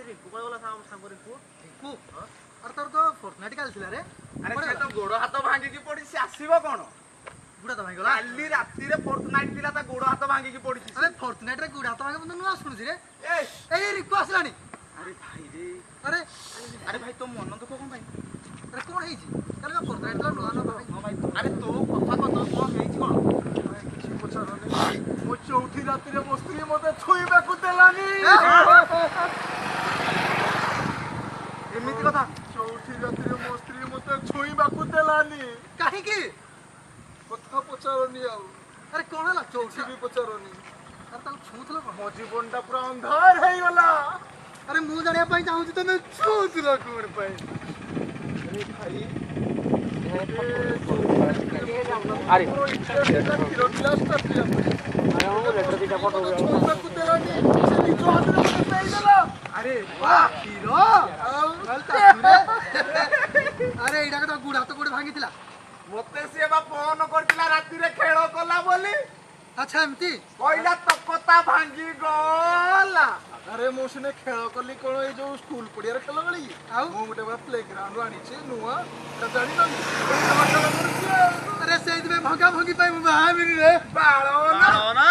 ରିଙ୍କୁ କୁଆଡେ ଗଲା ସାଙ୍ଗ ରିଙ୍କୁ? ରିଙ୍କୁ ଆରେ ତୋର ତ ଫର୍ଟନାଇଟ୍ କାଲି ଥିଲା ରେ। ଆରେ ସେ ତ ଗୋଡ ହାତ ଭାଙ୍ଗିକି ପଡିଛି, ସେ ଆସିବ କଣ? ଗୁଡା ତ ଭାଙ୍ଗିଗଲା। କାଲି ରାତିରେ ଫର୍ଟନାଇଟ୍ ଥିଲା, ତା ଗୋଡ ହାତ ଭାଙ୍ଗିକି ପଡିଛି। ଆରେ ଫର୍ଟନାଇଟ୍ ରେ ଗୁଡା ହାତ ଭାଙ୍ଗି ମୁଁ ନୂଆ ଶୁଣୁଛି ରେ। ଏଇ ରିଙ୍କୁ ଆସିଲାଣି। ଆରେ ଭାଇ ରେ, ଆରେ ଆରେ ଭାଇ ତୋ ମନ ଦୁଃଖ କଣ ପାଇଁ? ଆରେ କଣ ହେଇଛି? କାଲି ବା ଫର୍ଟନାଇଟ୍ ଥିଲା ନୂଆ ନୂଆ ହଁ ଭାଇ, ଆରେ ତୋ କଥା କହ, କଣ ହେଇଛି କଣ? କିଛି ପଚାରନି। ମୋ ଚଉଠି ରାତିରେ ମୋ ସ୍ତ୍ରୀ ମତେ ଛୁଇଁବାକୁ ଦେଲାନି। ଏମିତି କଥା? ଚଉଠି ରାତିରେ ମୋ ସ୍ତ୍ରୀ ମତେ ଛୁଇଁବାକୁ ଦେଲାନି। କାହିଁକି? କଥା ପଚାରନି ଆଉ। ଆରେ କଣ ହେଲା? କିଛି ବି ପଚାରନି। ଆରେ ତାକୁ ଛୁଉଁଥିଲ କଣ? ମୋ ଜୀବନଟା ପୁରା ଅନ୍ଧାର ହେଇଗଲା। ଆରେ ମୁଁ ଜାଣିବା ପାଇଁ ଚାହୁଁଛି ତମେ ଛୁଉଁଥିଲ କଣ ପାଇଁ? ଆରେ ଭାଇ, ଆରେ କ୍ଷୀର ଗ୍ଲାସଟା ପିଇବା ପାଇଁ ଛୁଇଁବାକୁ ଦେଲାନି। ସେ ନିଜ ହାତରେ ମତେ ଦେଇଦେଲା। ଆରେ ବାଃ, କ୍ଷୀର ଆଉ ତାପରେ ଆରେ ଏଇଟା ତ ଗୁଡ ହାତ କୋଉଠି ଭାଙ୍ଗିଥିଲା? ମତେ ସିଏ ବା ଫୋନ କରିଥିଲା ରାତିରେ ଖେଳ କଲା ବୋଲି, ଆଚ୍ଛା ଏମିତି। କହିଲା ତୋ କଥା ଭାଙ୍ଗି ଗଲା। ଆରେ ମୁଁ ସିନା ଖେଳ କଲି କଣ, ଏଇ ଯୋଉ ସ୍କୁଲ ପଡିଆରେ ଖେଳ କଲି କି? ଆଉ ମୁଁ ଗୋଟେ ବା ପ୍ଲେ ଗ୍ରାଉଣ୍ଡ ଆଣିଛି ନୂଆ, ଏଟା ଜାଣିନନି? ଆରେ ସେଇଥିପାଇଁ ଭଙ୍ଗା ଭଙ୍ଗି ପାଇଁ ମୁଁ ବାହା ହେବିନି ରେ। ବାଳ ନା